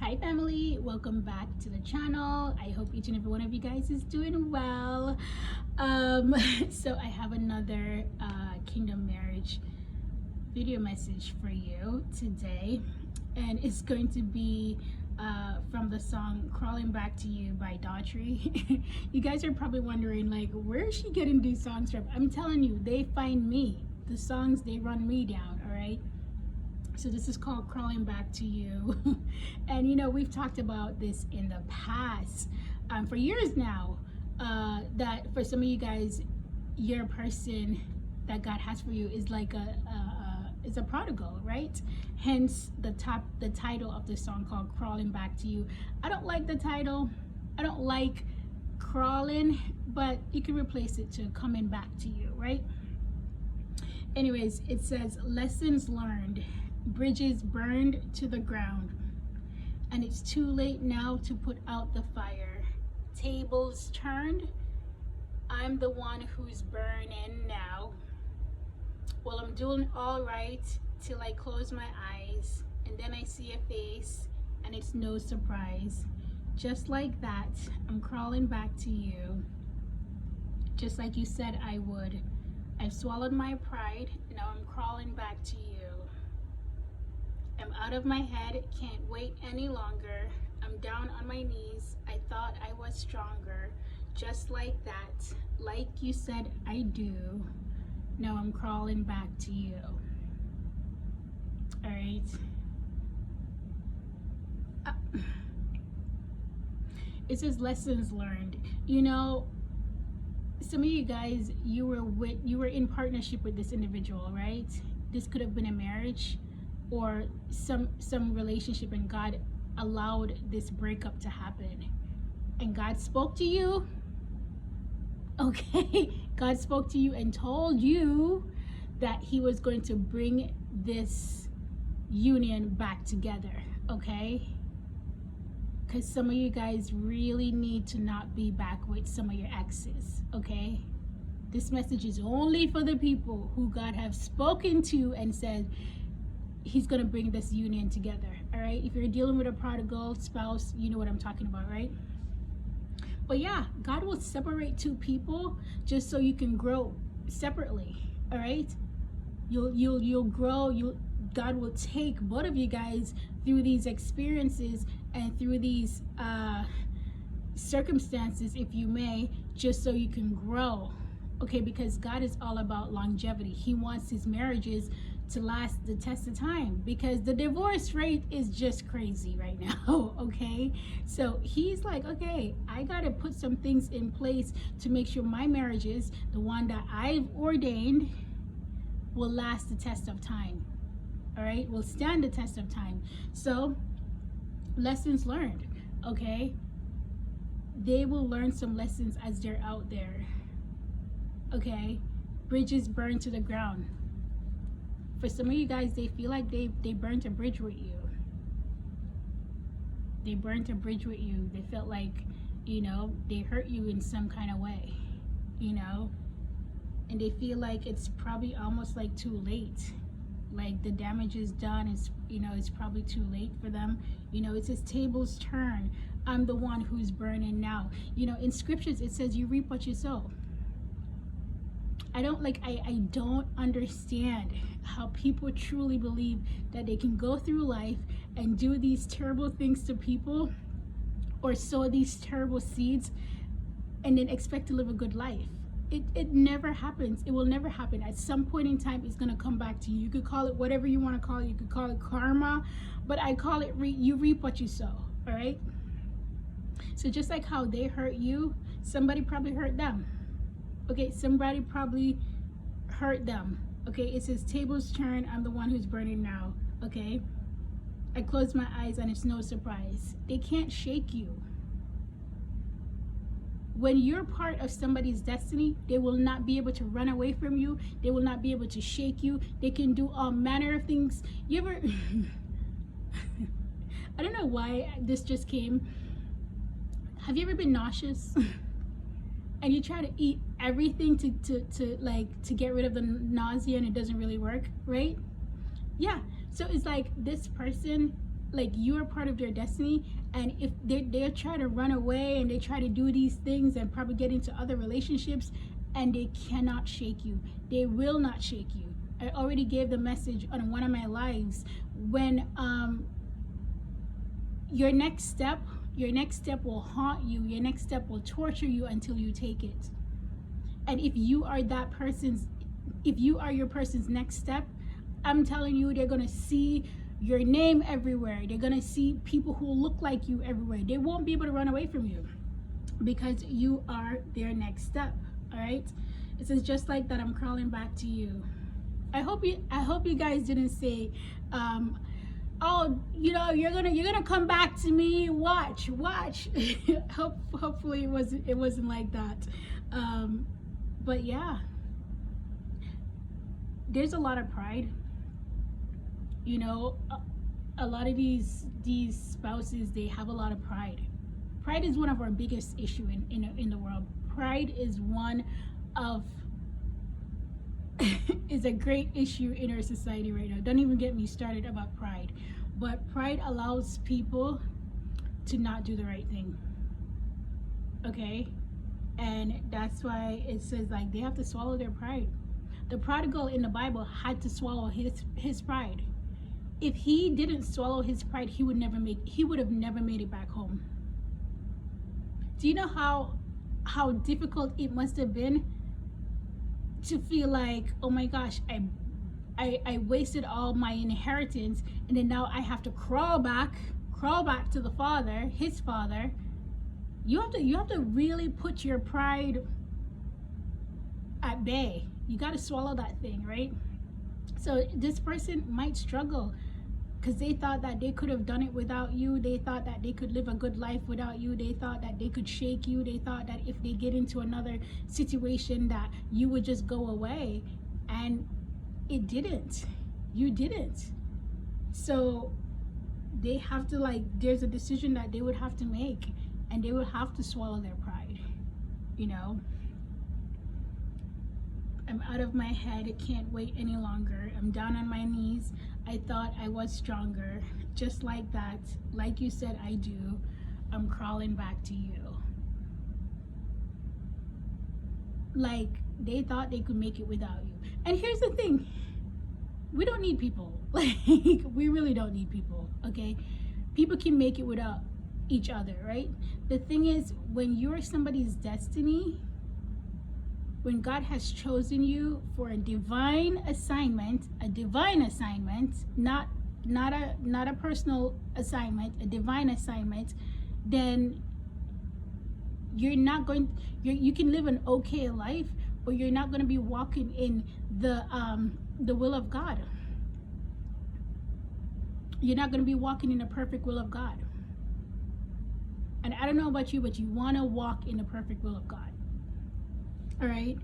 Hi family, welcome back to the channel. I hope each and every one of you guys is doing well. So I have another kingdom marriage video message for you today, and it's going to be from the song Crawling Back to You by Daughtry. You guys are probably wondering, like, where is she getting these songs from? I'm telling you, they find me. The songs, they run me down, all right? So this is called Crawling Back to You. And you know, we've talked about this in the past for years now, that for some of you guys, your person that God has for you is like is a prodigal, right? Hence the title of the song called Crawling Back to You. I don't like the title. I don't like crawling, but you can replace it to coming back to you, right? Anyways, it says lessons learned, bridges burned to the ground, and it's too late now to put out the fire. Tables turned, I'm the one who's burning now. Well, I'm doing all right till I close my eyes, and then I see a face, and it's no surprise. Just like that, I'm crawling back to you, just like you said I would. I've swallowed my pride, now I'm crawling back to you. I'm out of my head, can't wait any longer. I'm down on my knees, I thought I was stronger. Just like that, like you said I do. Now I'm crawling back to you. All right. It says lessons learned. You know, some of you guys, you were in partnership with this individual, right? This could have been a marriage or some relationship, and God allowed this breakup to happen, and God spoke to you. Okay, God spoke to you and told you that he was going to bring this union back together, okay? Because some of you guys really need to not be back with some of your exes, okay? This message is only for the people who God have spoken to and said he's gonna bring this union together, all right? If you're dealing with a prodigal spouse, you know what I'm talking about, right? But yeah, God will separate two people just so you can grow separately, all right? You'll grow. God will take both of you guys through these experiences and through these circumstances, if you may, just so you can grow, okay? Because God is all about longevity. He wants his marriages to last the test of time, because the divorce rate is just crazy right now, okay? So he's like, okay, I gotta put some things in place to make sure my marriages, the one that I've ordained, will last the test of time, all right? Will stand the test of time. So lessons learned, okay? They will learn some lessons as they're out there, okay? Bridges burned to the ground. For some of you guys, they feel like they burnt a bridge with you. They burnt a bridge with you. They felt like, you know, they hurt you in some kind of way, you know? And they feel like it's probably almost like too late. Like the damage is done. It's, you know, it's probably too late for them. You know, it says tables turn. I'm the one who's burning now. You know, in scriptures, it says you reap what you sow. I don't understand how people truly believe that they can go through life and do these terrible things to people or sow these terrible seeds and then expect to live a good life. It never happens. It will never happen. At some point in time, it's going to come back to you. You could call it whatever you want to call it. You could call it karma, but I call it you reap what you sow, all right? So just like how they hurt you, somebody probably hurt them. Okay, somebody probably hurt them. Okay, it says tables turn, I'm the one who's burning now. Okay, I close my eyes and it's no surprise. They can't shake you. When you're part of somebody's destiny, they will not be able to run away from you. They will not be able to shake you. They can do all manner of things. You ever I don't know why this just came. Have you ever been nauseous? And you try to eat everything to get rid of the nausea, and it doesn't really work, right? Yeah. So it's like this person like you are part of their destiny, and if they're trying to run away and they try to do these things and probably get into other relationships, and they cannot shake you. They will not shake you. I already gave the message on one of my lives when your next step will haunt you. Your next step will torture you until you take it. And if you are your person's next step, I'm telling you, they're gonna see your name everywhere. They're gonna see people who look like you everywhere. They won't be able to run away from you because you are their next step. All right. It says, just like that, I'm crawling back to you. I hope you guys didn't say, oh, you know, you're gonna come back to me. Watch. Hopefully it wasn't like that. But yeah, there's a lot of pride. You know, a lot of these spouses, they have a lot of pride. Pride is one of our biggest issue in the world. Pride is one of is a great issue in our society right now. Don't even get me started about pride. But pride allows people to not do the right thing. Okay? And that's why it says, like, they have to swallow their pride. The prodigal in the Bible had to swallow his pride. If he didn't swallow his pride, he would have never made it back home. Do you know how difficult it must have been to feel like, oh my gosh, I wasted all my inheritance, and then now I have to crawl back to the father, his father. You have to really put your pride at bay. You got to swallow that thing, right? So this person might struggle because they thought that they could have done it without you. They thought that they could live a good life without you. They thought that they could shake you. They thought that if they get into another situation that you would just go away, and it didn't. You didn't. So they have to, like, there's a decision that they would have to make, and they would have to swallow their pride, you know. I'm out of my head. I can't wait any longer. I'm down on my knees. I thought I was stronger. Just like that, like you said I do, I'm crawling back to you. Like, they thought they could make it without you. And here's the thing. We don't need people. Like, we really don't need people, okay? People can make it without each other, right? The thing is, when you're somebody's destiny, when God has chosen you for a divine assignment, not a personal assignment, a divine assignment, then you can live an okay life, but you're not going to be walking in the will of God. You're not going to be walking in the perfect will of God. And I don't know about you, but you want to walk in the perfect will of God. All right.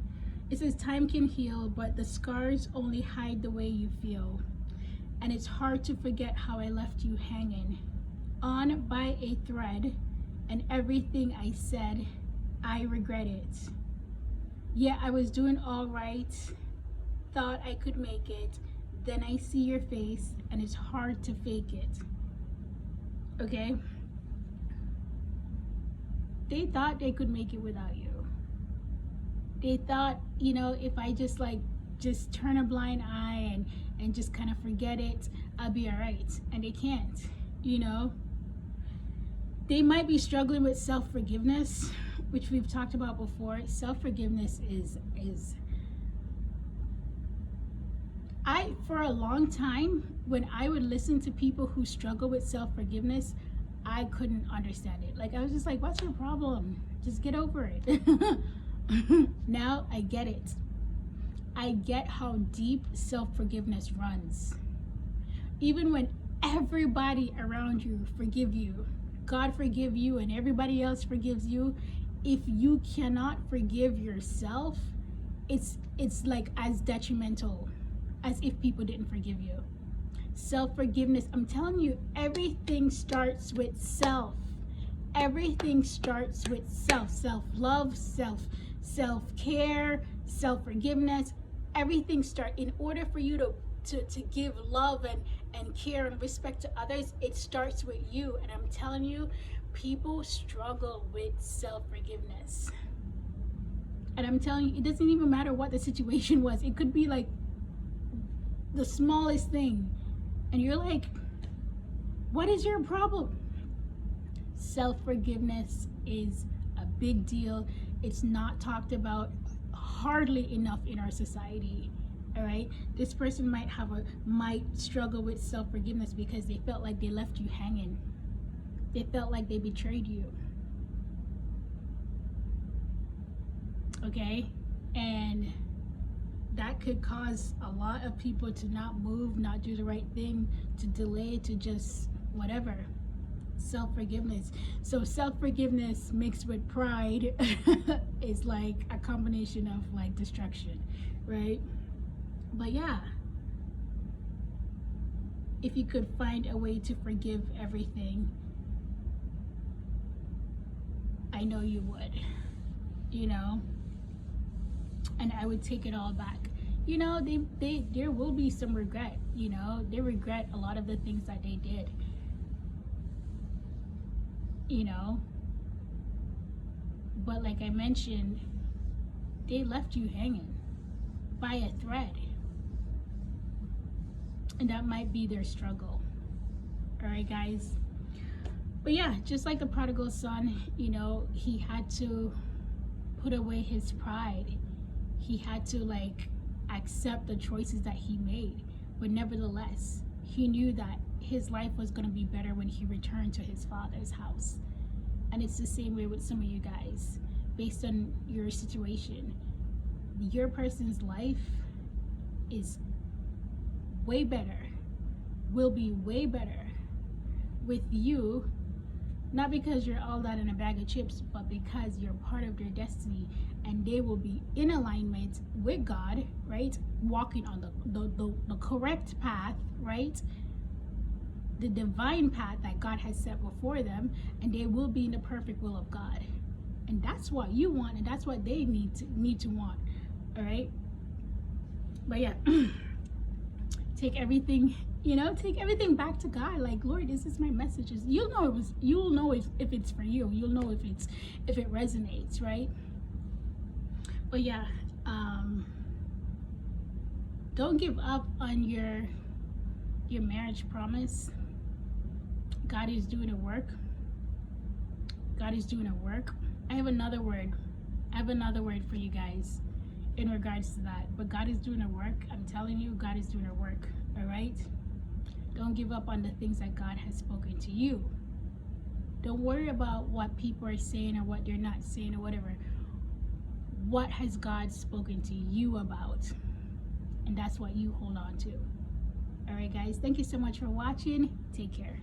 It says time can heal, but the scars only hide the way you feel. And it's hard to forget how I left you hanging on by a thread, and everything I said, I regret it. Yeah, I was doing all right, thought I could make it. Then I see your face, and it's hard to fake it. Okay? They thought they could make it without you. They thought, you know, if I just turn a blind eye and just kind of forget it, I'll be all right. And they can't, you know. They might be struggling with self-forgiveness, which we've talked about before. Self-forgiveness is for a long time, when I would listen to people who struggle with self-forgiveness, I couldn't understand it. Like, I was just like, what's your problem? Just get over it. Now I get it. I get how deep self-forgiveness runs. Even when everybody around you forgive you, God forgive you, and everybody else forgives you, if you cannot forgive yourself, it's like as detrimental as if people didn't forgive you. Self-forgiveness, I'm telling you, everything starts with self. Everything starts with self. Self-love, self-care, self-forgiveness. Everything starts, in order for you to give love and care and respect to others, it starts with you. And I'm telling you, people struggle with self-forgiveness. And I'm telling you, it doesn't even matter what the situation was. It could be like the smallest thing. And you're like, what is your problem? Self-forgiveness is a big deal. It's not talked about hardly enough in our society. All right, this person might struggle with self-forgiveness because they felt like they left you hanging. They felt like they betrayed you. Okay, and that could cause a lot of people to not move, not do the right thing, to delay, to just whatever. Self-forgiveness. So self-forgiveness mixed with pride is like a combination of like destruction, right? But yeah, if you could find a way to forgive everything, I know you would, you know, and I would take it all back. You know, there will be some regret, you know, they regret a lot of the things that they did, you know, but like I mentioned, they left you hanging by a thread. And that might be their struggle. All right, guys. But yeah, just like the prodigal son, you know, he had to put away his pride. He had to like accept the choices that he made. But nevertheless, he knew that his life was going to be better when he returned to his father's house. And it's the same way with some of you guys. Based on your situation, your person's life is way better, will be way better with you, not because you're all that in a bag of chips, but because you're part of their destiny, and they will be in alignment with God, right? Walking on the correct path, right? The divine path that God has set before them, and they will be in the perfect will of God. And that's what you want, and that's what they need to want. All right. But yeah, take everything, you know, take everything back to God. Like, Lord, this is my messages. You'll know if it's for you. You'll know if it resonates, right? But yeah, don't give up on your marriage promise. God is doing a work. God is doing a work. I have another word for you guys in regards to that. But God is doing a work. I'm telling you, God is doing a work. All right? Don't give up on the things that God has spoken to you. Don't worry about what people are saying or what they're not saying or whatever. What has God spoken to you about? And that's what you hold on to. All right, guys. Thank you so much for watching. Take care.